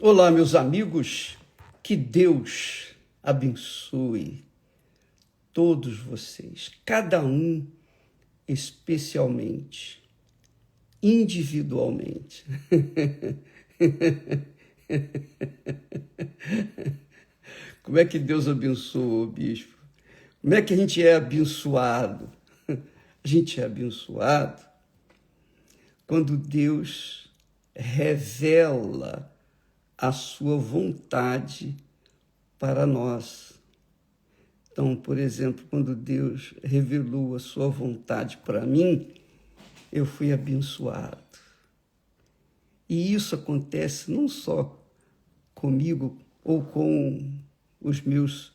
Olá, meus amigos, que Deus abençoe todos vocês, cada um especialmente, individualmente. Como é que Deus abençoa, bispo? Como é que a gente é abençoado? A gente é abençoado quando Deus revela a sua vontade para nós. Então, por exemplo, quando Deus revelou a sua vontade para mim, eu fui abençoado. E isso acontece não só comigo ou com os meus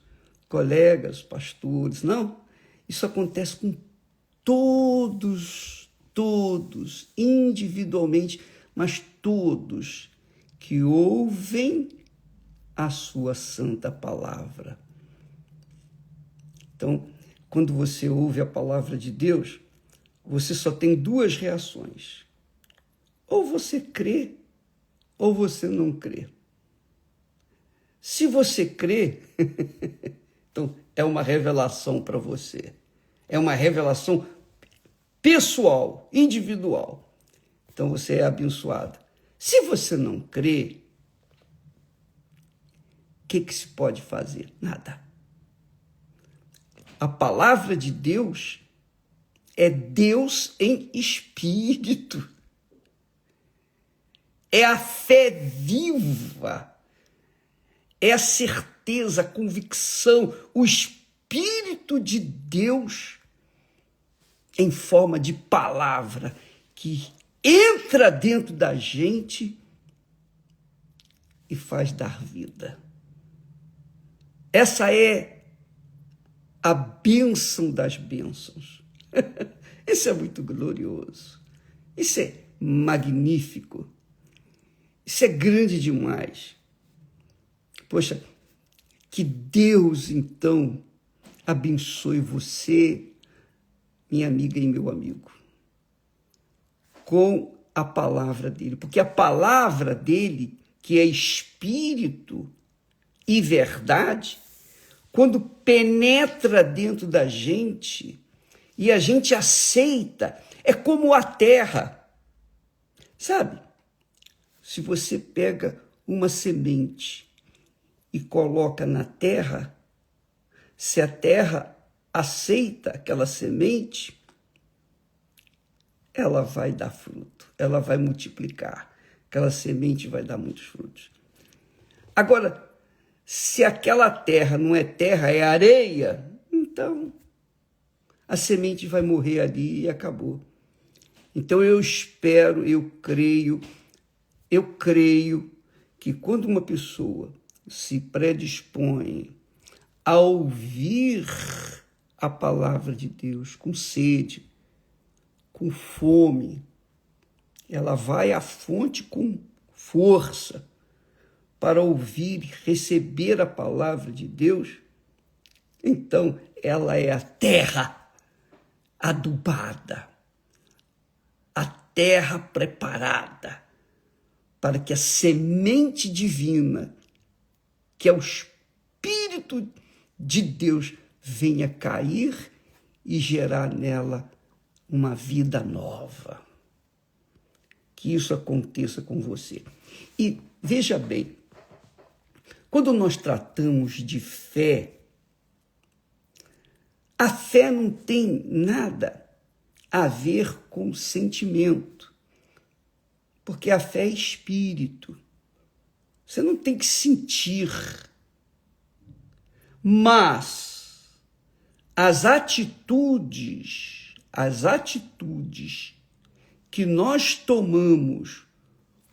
colegas, pastores, não. Isso acontece com todos, individualmente, mas todos que ouvem a sua santa palavra. Então, quando você ouve a palavra de Deus, você só tem duas reações. Ou você crê, ou você não crê. Se você crê, então é uma revelação para você. É uma revelação pessoal, individual. Então você é abençoado. Se você não crê, o que se pode fazer? Nada. A palavra de Deus é Deus em espírito. É a fé viva, é a certeza, a convicção, o Espírito de Deus em forma de palavra que entra dentro da gente e faz dar vida. Essa é a bênção das bênçãos. Isso é muito glorioso. Isso é magnífico. Isso é grande demais. Poxa, que Deus, então, abençoe você, minha amiga e meu amigo, com a palavra dele. Porque a palavra dele, que é espírito e verdade, quando penetra dentro da gente e a gente aceita, é como a terra. Sabe? Se você pega uma semente e coloca na terra, se a terra aceita aquela semente, ela vai dar fruto, ela vai multiplicar, aquela semente vai dar muitos frutos. Agora, se aquela terra não é terra, é areia, então a semente vai morrer ali e acabou. Então eu espero, eu creio que quando uma pessoa se predispõe a ouvir a palavra de Deus com sede, com fome, ela vai à fonte com força para ouvir e receber a palavra de Deus, então ela é a terra adubada, a terra preparada para que a semente divina, que é o Espírito de Deus, venha cair e gerar nela uma vida nova. Que isso aconteça com você. E veja bem, quando nós tratamos de fé, a fé não tem nada a ver com sentimento. Porque a fé é espírito. Você não tem que sentir. Mas as atitudes que nós tomamos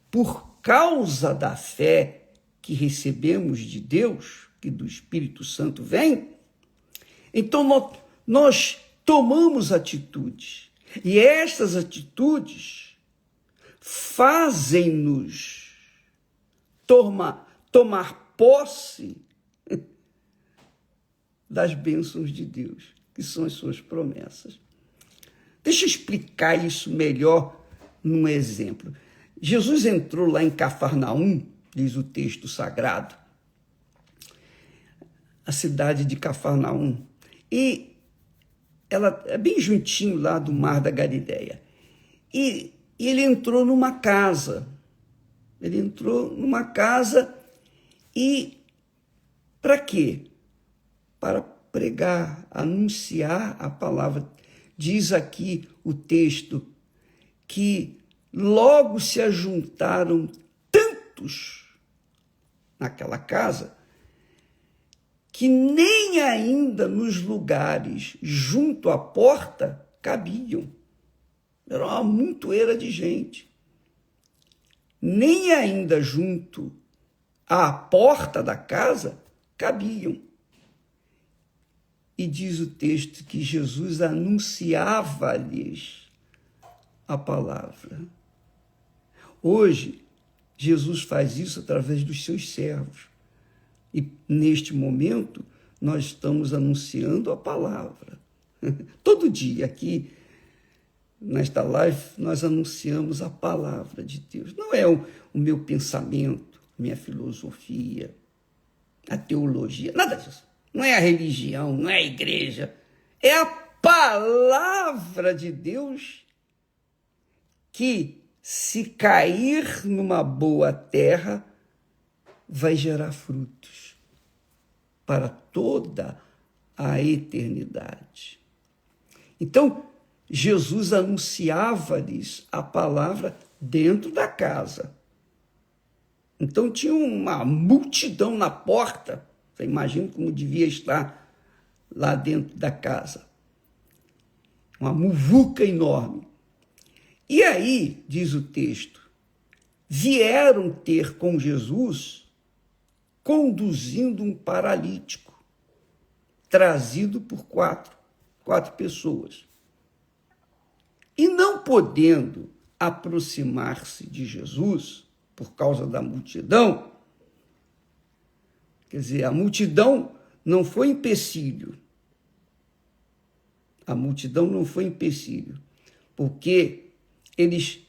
por causa da fé que recebemos de Deus, que do Espírito Santo vem, então nós tomamos atitudes. E estas atitudes fazem-nos tomar posse das bênçãos de Deus, que são as suas promessas. Deixa eu explicar isso melhor num exemplo. Jesus entrou lá em Cafarnaum diz o texto sagrado, a cidade de Cafarnaum. E ela é bem juntinho lá do Mar da Galileia. E ele entrou numa casa. Ele entrou numa casa e para quê? Para pregar, anunciar a palavra. Diz aqui o texto que logo se ajuntaram tantos naquela casa que nem ainda nos lugares junto à porta cabiam. Era uma montoeira de gente. Nem ainda junto à porta da casa cabiam. E diz o texto que Jesus anunciava-lhes a palavra. Hoje, Jesus faz isso através dos seus servos. E, neste momento, nós estamos anunciando a palavra. Todo dia aqui, nesta live, nós anunciamos a palavra de Deus. Não é o meu pensamento, minha filosofia, a teologia, nada disso. Não é a religião, não é a igreja. É a palavra de Deus que, se cair numa boa terra, vai gerar frutos para toda a eternidade. Então, Jesus anunciava-lhes a palavra dentro da casa. Então, tinha uma multidão na porta. Você imagina como devia estar lá dentro da casa. Uma muvuca enorme. E aí, diz o texto, vieram ter com Jesus conduzindo um paralítico, trazido por quatro pessoas. E não podendo aproximar-se de Jesus, por causa da multidão, quer dizer, a multidão não foi empecilho. A multidão não foi empecilho, porque eles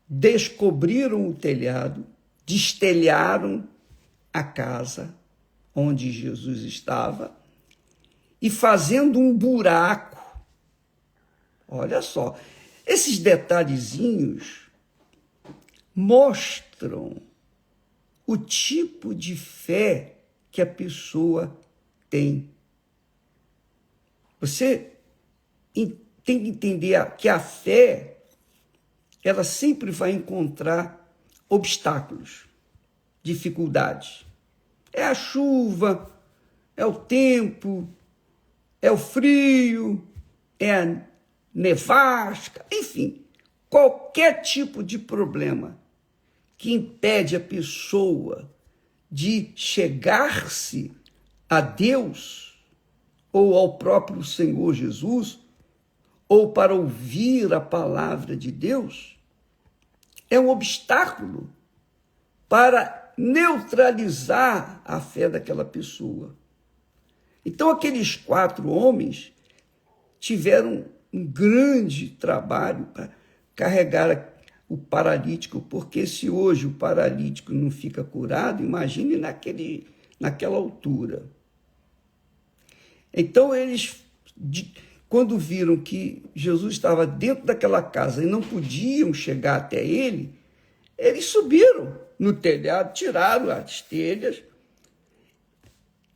descobriram o telhado, destelharam a casa onde Jesus estava e fazendo um buraco. Olha só, esses detalhezinhos mostram o tipo de fé que a pessoa tem. Você tem que entender que a fé, ela sempre vai encontrar obstáculos, dificuldades. É a chuva, é o tempo, é o frio, é a nevasca, enfim, qualquer tipo de problema que impede a pessoa de chegar-se a Deus ou ao próprio Senhor Jesus, ou para ouvir a palavra de Deus, é um obstáculo para neutralizar a fé daquela pessoa. Então, aqueles 4 homens tiveram um grande trabalho para carregar o paralítico, porque se hoje o paralítico não fica curado, imagine naquela altura. Então, eles, quando viram que Jesus estava dentro daquela casa e não podiam chegar até ele, eles subiram no telhado, tiraram as telhas.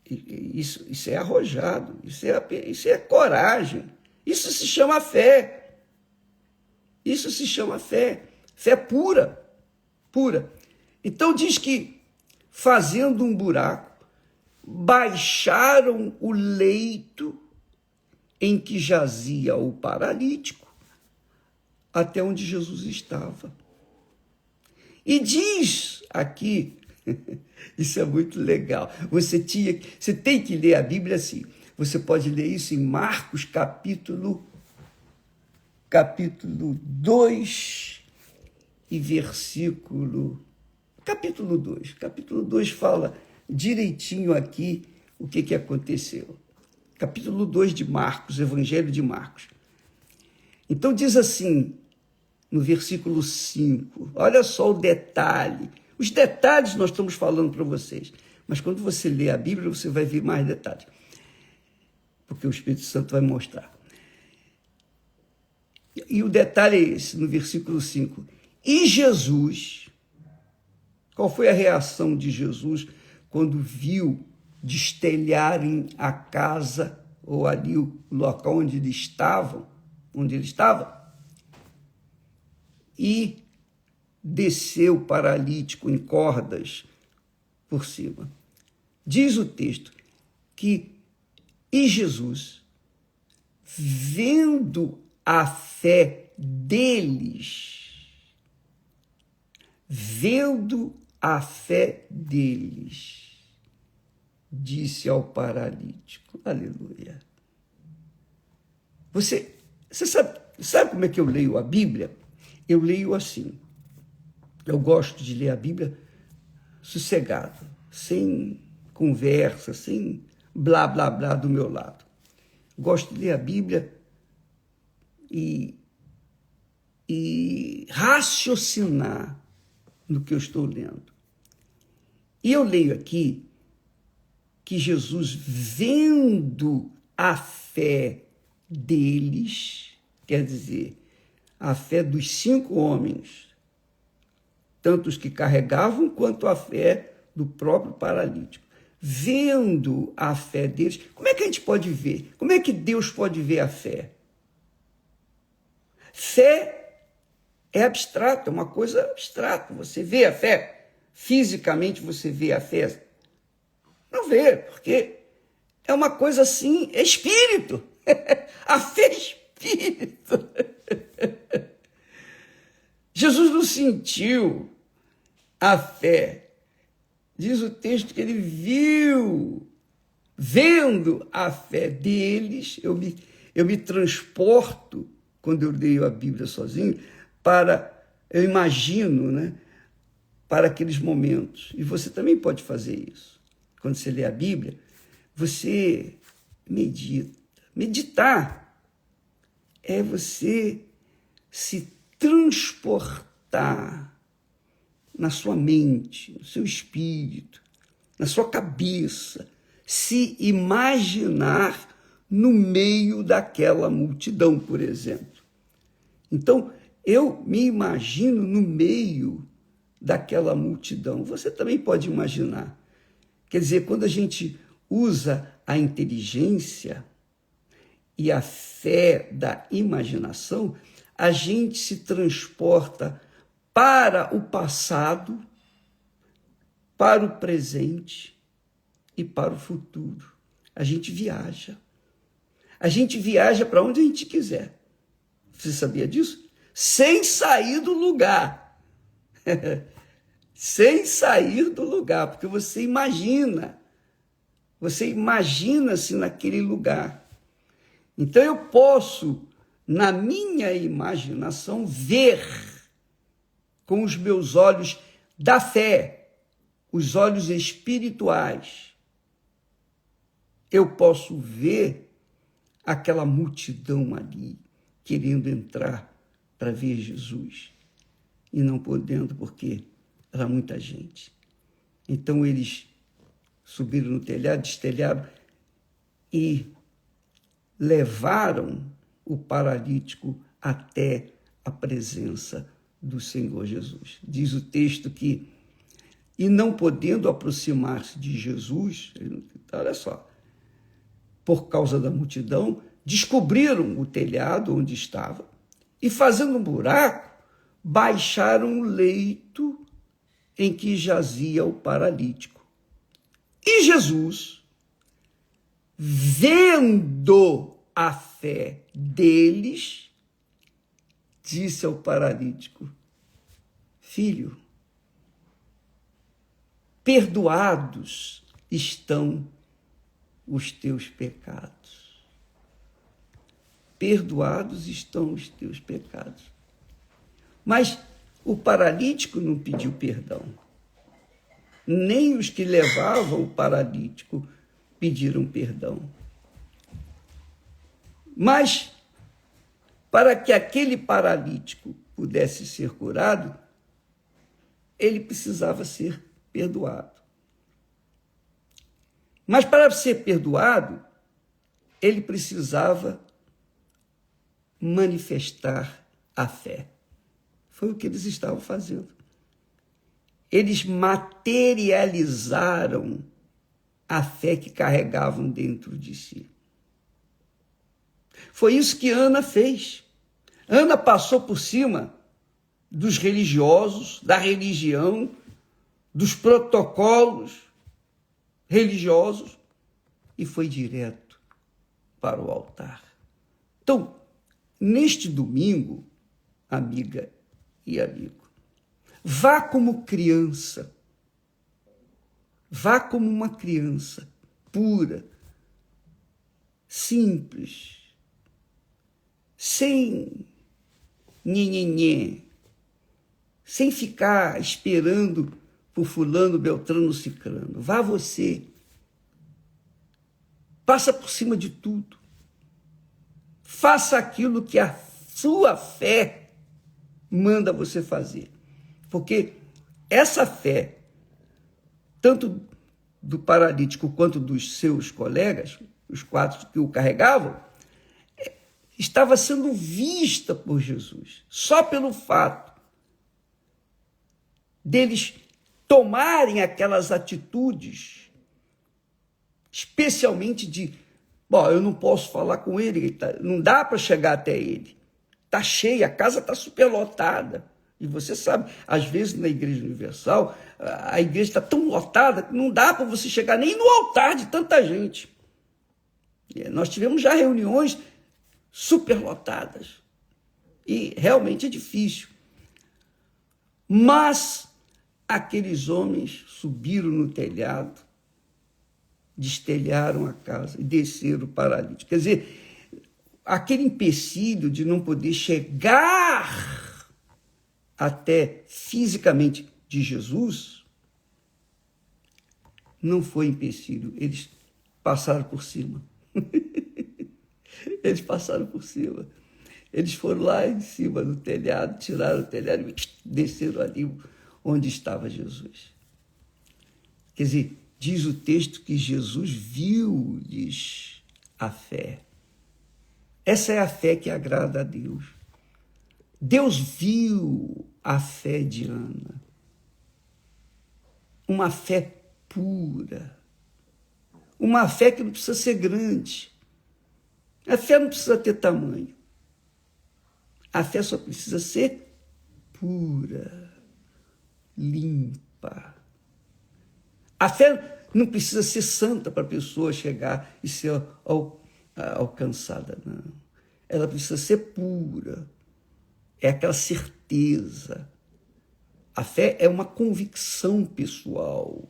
Isso é arrojado, isso é coragem, isso se chama fé. Isso se chama fé, fé pura, pura. Então diz que, fazendo um buraco, baixaram o leito em que jazia o paralítico até onde Jesus estava. E diz aqui, isso é muito legal, você tem que ler a Bíblia assim. Você pode ler isso em Marcos capítulo 2 e versículo... Capítulo 2. Capítulo 2 fala direitinho aqui o que aconteceu. Capítulo 2 de Marcos, Evangelho de Marcos. Então diz assim, no versículo 5, olha só o detalhe, Os detalhes nós estamos falando para vocês. Mas quando você lê a Bíblia, você vai ver mais detalhes. Porque o Espírito Santo vai mostrar. E o detalhe é esse, no versículo 5. E Jesus, qual foi a reação de Jesus quando viu destelharem a casa, ou ali o local onde ele estava, e desceu o paralítico em cordas por cima. Diz o texto que, e Jesus, vendo a fé deles, disse ao paralítico, aleluia. Você sabe como é que eu leio a Bíblia? Eu leio assim. Eu gosto de ler a Bíblia sossegado, sem conversa, sem blá, blá, blá do meu lado. Gosto de ler a Bíblia e raciocinar no que eu estou lendo. E eu leio aqui que Jesus, vendo a fé deles, quer dizer, a fé dos 5 homens, tanto os que carregavam quanto a fé do próprio paralítico. Vendo a fé deles, como é que a gente pode ver? Como é que Deus pode ver a fé? Fé é abstrato, é uma coisa abstrata. Você vê a fé, fisicamente você vê a fé. Não vê, porque é uma coisa assim, é espírito. A fé é espírito. Jesus não sentiu a fé. Diz o texto que ele viu, vendo a fé deles, eu me transporto, quando eu leio a Bíblia sozinho, eu imagino, né, para aqueles momentos. E você também pode fazer isso. Quando você lê a Bíblia, você medita. Meditar é você se transportar na sua mente, no seu espírito, na sua cabeça, se imaginar no meio daquela multidão, por exemplo. Então, eu me imagino no meio daquela multidão. Você também pode imaginar. Quer dizer, quando a gente usa a inteligência e a fé da imaginação, a gente se transporta para o passado, para o presente e para o futuro. A gente viaja. A gente viaja para onde a gente quiser. Você sabia disso? Sem sair do lugar. Sem sair do lugar, porque você imagina-se naquele lugar. Então eu posso, na minha imaginação, ver com os meus olhos da fé, os olhos espirituais. Eu posso ver aquela multidão ali, querendo entrar para ver Jesus, e não podendo, porque era muita gente. Então eles subiram no telhado, destelharam e levaram o paralítico até a presença do Senhor Jesus. Diz o texto que, e não podendo aproximar-se de Jesus, olha só, por causa da multidão, descobriram o telhado onde estava e, fazendo um buraco, baixaram o leito em que jazia o paralítico. E Jesus, vendo a fé deles, disse ao paralítico: filho, perdoados estão os teus pecados. Perdoados estão os teus pecados. Mas o paralítico não pediu perdão. Nem os que levavam o paralítico pediram perdão. Mas, para que aquele paralítico pudesse ser curado, ele precisava ser perdoado. Mas para ser perdoado, ele precisava manifestar a fé. Foi o que eles estavam fazendo. Eles materializaram a fé que carregavam dentro de si. Foi isso que Ana fez. Ana passou por cima dos religiosos, da religião, dos protocolos religiosos e foi direto para o altar. Então, neste domingo, amiga e amigo, vá como criança, vá como uma criança pura, simples, sem nhenhenhê, sem ficar esperando por fulano, beltrano, cicrano. Vá você. Passa por cima de tudo. Faça aquilo que a sua fé manda você fazer. Porque essa fé, tanto do paralítico quanto dos seus colegas, os 4 que o carregavam, estava sendo vista por Jesus. Só pelo fato deles tomarem aquelas atitudes, especialmente de, eu não posso falar com ele, não dá para chegar até ele. Está cheia, a casa está superlotada. E você sabe, às vezes na Igreja Universal, a igreja está tão lotada que não dá para você chegar nem no altar de tanta gente. Nós tivemos já reuniões superlotadas. E realmente é difícil. Mas aqueles homens subiram no telhado, destelharam a casa e desceram o paralítico. Quer dizer, aquele empecilho de não poder chegar até fisicamente de Jesus não foi empecilho, eles passaram por cima. Eles passaram por cima. Eles foram lá em cima do telhado, tiraram o telhado e desceram ali onde estava Jesus. Quer dizer, diz o texto que Jesus viu-lhes a fé. Essa é a fé que agrada a Deus. Deus viu a fé de Ana. Uma fé pura. Uma fé que não precisa ser grande. A fé não precisa ter tamanho. A fé só precisa ser pura, limpa. A fé não precisa ser santa para a pessoa chegar e ser alcançada, não. Ela precisa ser pura. É aquela certeza. A fé é uma convicção pessoal.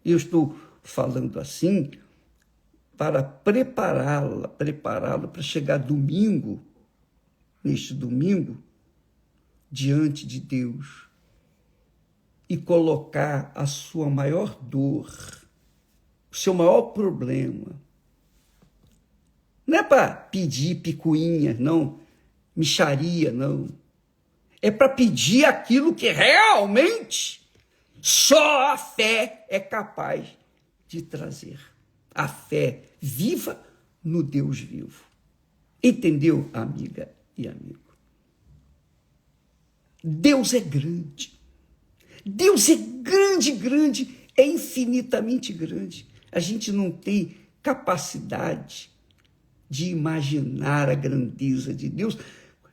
Eu estou falando assim para prepará-lo para chegar neste domingo, diante de Deus e colocar a sua maior dor, o seu maior problema. Não é para pedir picuinha, não, mixaria, não. É para pedir aquilo que realmente só a fé é capaz de trazer. A fé viva no Deus vivo. Entendeu, amiga e amigo? Deus é grande. Deus é grande, grande, é infinitamente grande. A gente não tem capacidade de imaginar a grandeza de Deus.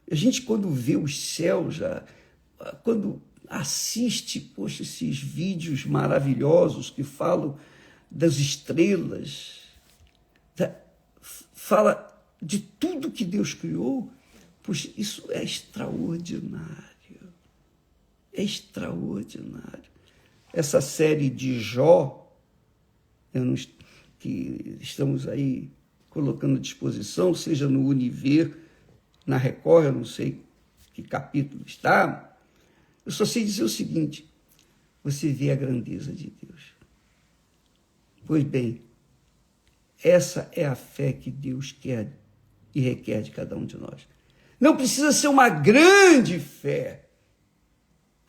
A gente, quando vê os céus, quando assiste, esses vídeos maravilhosos que falam das estrelas, fala de tudo que Deus criou, isso é extraordinário. É extraordinário. Essa série de Jó, que estamos aí colocando à disposição, seja no Univer, na Record, eu não sei que capítulo está, eu só sei dizer o seguinte: você vê a grandeza de Deus. Pois bem, essa é a fé que Deus quer e requer de cada um de nós. Não precisa ser uma grande fé,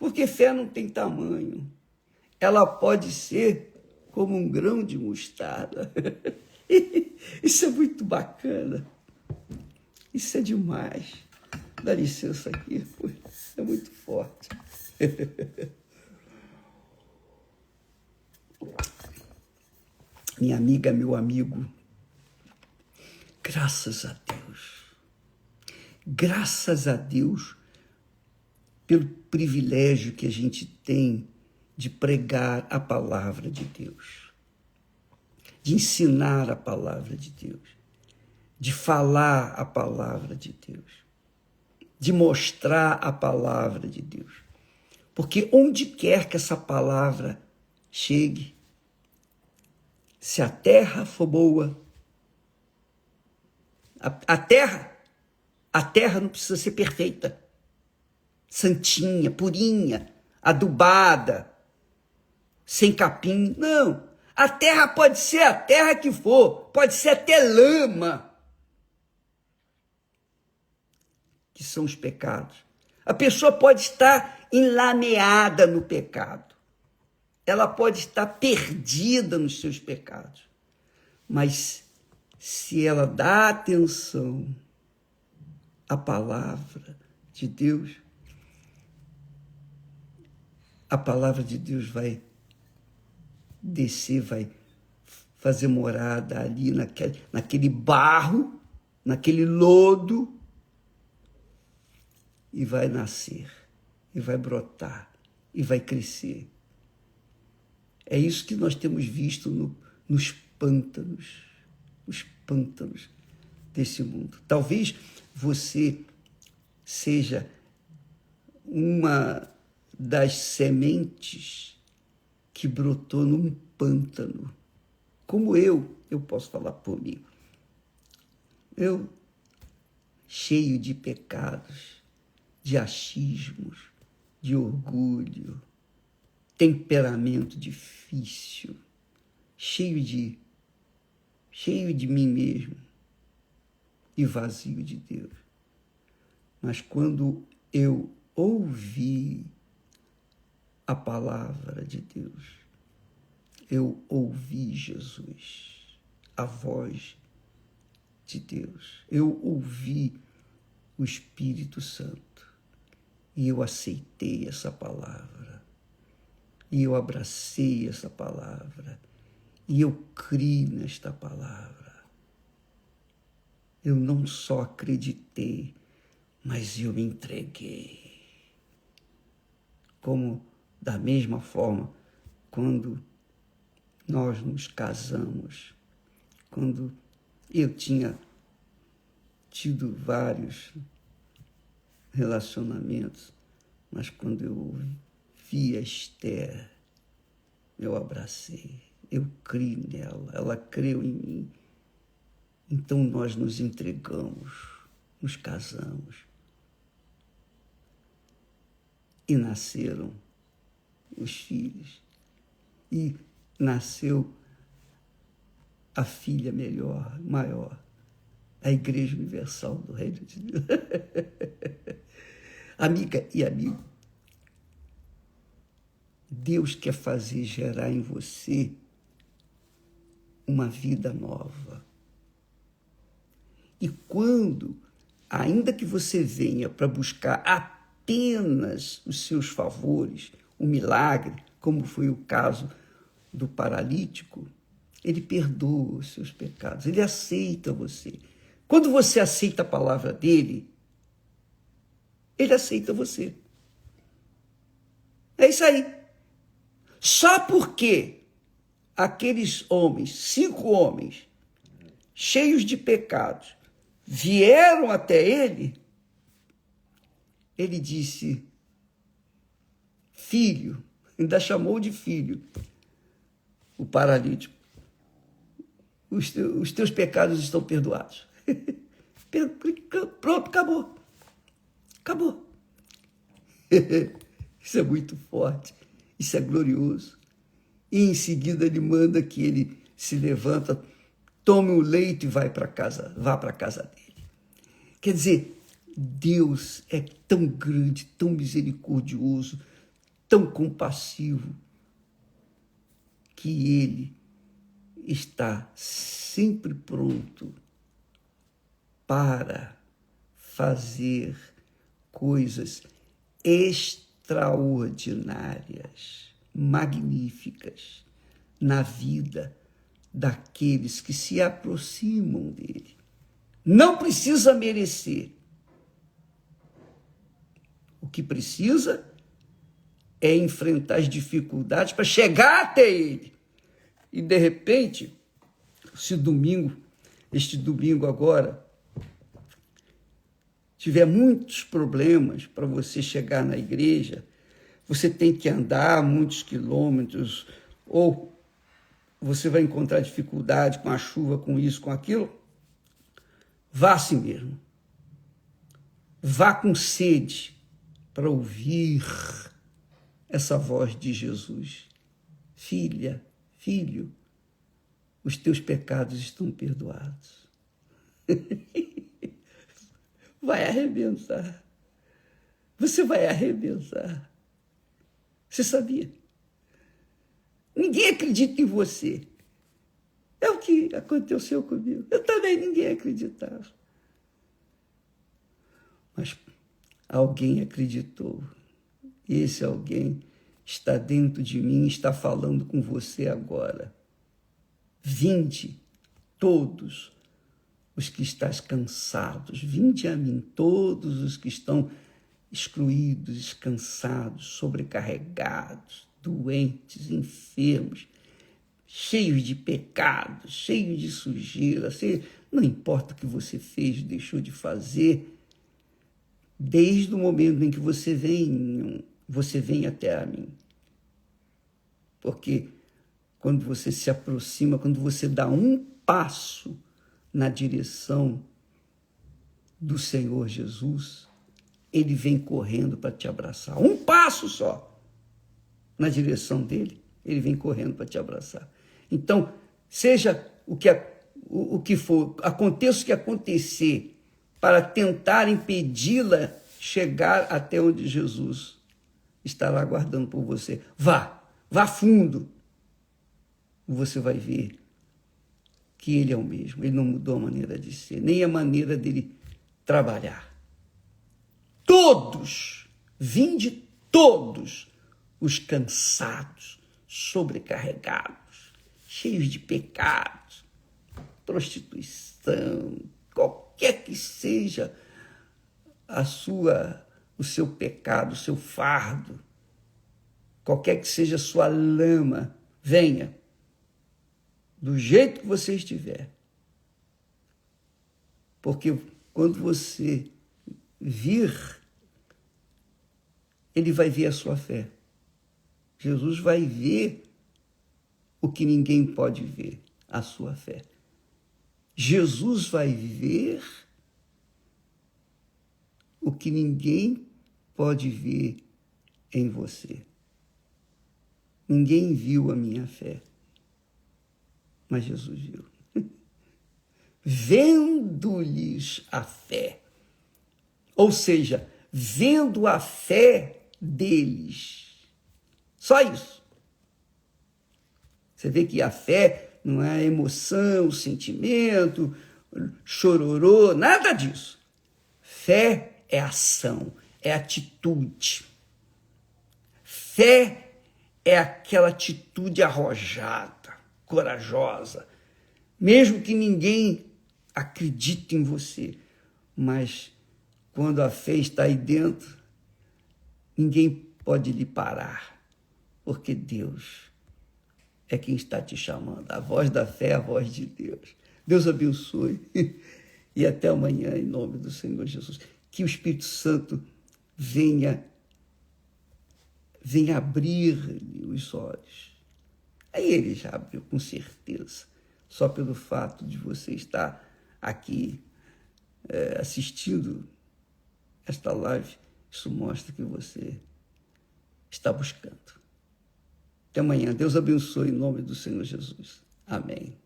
Porque fé não tem tamanho. Ela pode ser como um grão de mostarda. Isso é muito bacana. Isso é demais. Dá licença aqui, é muito forte. Minha amiga, meu amigo, graças a Deus pelo privilégio que a gente tem de pregar a palavra de Deus, de ensinar a palavra de Deus, de falar a palavra de Deus, de mostrar a palavra de Deus. Porque onde quer que essa palavra chegue, se a terra for boa, a terra não precisa ser perfeita, santinha, purinha, adubada, sem capim, não. A terra pode ser a terra que for, pode ser até lama, que são os pecados. A pessoa pode estar enlameada no pecado, ela pode estar perdida nos seus pecados, mas se ela dá atenção à palavra de Deus, a palavra de Deus vai descer, vai fazer morada ali naquele barro, naquele lodo, e vai nascer, e vai brotar, e vai crescer. É isso que nós temos visto nos pântanos desse mundo. Talvez você seja uma das sementes que brotou num pântano, como eu posso falar por mim. Eu, cheio de pecados, de achismos, de orgulho, temperamento difícil, cheio de mim mesmo e vazio de Deus. Mas quando eu ouvi a palavra de Deus, eu ouvi Jesus, a voz de Deus, eu ouvi o Espírito Santo e eu aceitei essa palavra, e eu abracei essa palavra, e eu criei nesta palavra. Eu não só acreditei, mas eu me entreguei. Como da mesma forma, quando nós nos casamos, quando eu tinha tido vários relacionamentos, mas quando eu vi a Esther, eu abracei, eu criei nela, ela creu em mim. Então nós nos entregamos, nos casamos. E nasceram os filhos. E nasceu a filha melhor, maior, a Igreja Universal do Reino de Deus. Amiga e amigo, Deus quer fazer gerar em você uma vida nova. E quando, ainda que você venha para buscar apenas os seus favores, o milagre, como foi o caso do paralítico, ele perdoa os seus pecados, ele aceita você. Quando você aceita a palavra dele, ele aceita você. É isso aí. Só porque aqueles homens, 5 homens, cheios de pecados, vieram até ele, ele disse, filho, ainda chamou de filho, o paralítico, os teus pecados estão perdoados. Pronto, acabou. Acabou. Isso é muito forte, isso é glorioso. E em seguida ele manda que ele se levanta, tome o leito e vá para casa dele. Quer dizer, Deus é tão grande, tão misericordioso, tão compassivo, que Ele está sempre pronto para fazer coisas extraordinárias, magníficas na vida daqueles que se aproximam dele. Não precisa merecer. O que precisa é enfrentar as dificuldades para chegar até ele. E, de repente, este domingo agora, tiver muitos problemas para você chegar na igreja, você tem que andar muitos quilômetros, ou você vai encontrar dificuldade com a chuva, com isso, com aquilo, vá assim mesmo. Vá com sede para ouvir essa voz de Jesus. Filha, filho, os teus pecados estão perdoados. Vai arrebentar. Você vai arrebentar. Você sabia? Ninguém acredita em você. É o que aconteceu comigo. Eu também, ninguém acreditava. Mas alguém acreditou. E esse alguém está dentro de mim, está falando com você agora. Vinde, todos os que estáis cansados, vinde a mim, todos os que estão excluídos, cansados, sobrecarregados, doentes, enfermos, cheios de pecados, cheios de sujeira, não importa o que você fez, deixou de fazer, desde o momento em que você vem até a mim. Porque quando você se aproxima, quando você dá um passo na direção do Senhor Jesus, Ele vem correndo para te abraçar. Um passo só na direção dele, Ele vem correndo para te abraçar. Então, seja o que for, aconteça o que acontecer, para tentar impedi-la chegar até onde Jesus estará aguardando por você. Vá fundo. Você vai ver que Ele é o mesmo. Ele não mudou a maneira de ser, nem a maneira dele trabalhar. Todos, vinde todos os cansados, sobrecarregados, cheios de pecados, prostituição, qualquer que seja o seu pecado, o seu fardo, qualquer que seja a sua lama, venha, do jeito que você estiver. Porque quando você vir, ele vai ver a sua fé. Jesus vai ver o que ninguém pode ver, a sua fé. Jesus vai ver o que ninguém pode ver em você. Ninguém viu a minha fé, mas Jesus viu. Vendo-lhes a fé, ou seja, vendo a fé deles. Só isso. Você vê que a fé não é emoção, sentimento, chororô, nada disso. Fé é ação, é atitude. Fé é aquela atitude arrojada, corajosa, mesmo que ninguém acredite em você, mas quando a fé está aí dentro, ninguém pode lhe parar, porque Deus é quem está te chamando. A voz da fé é a voz de Deus. Deus abençoe e até amanhã, em nome do Senhor Jesus. Que o Espírito Santo venha abrir os olhos. Aí ele já abriu, com certeza. Só pelo fato de você estar aqui assistindo esta live, isso mostra que você está buscando. Até amanhã. Deus abençoe em nome do Senhor Jesus. Amém.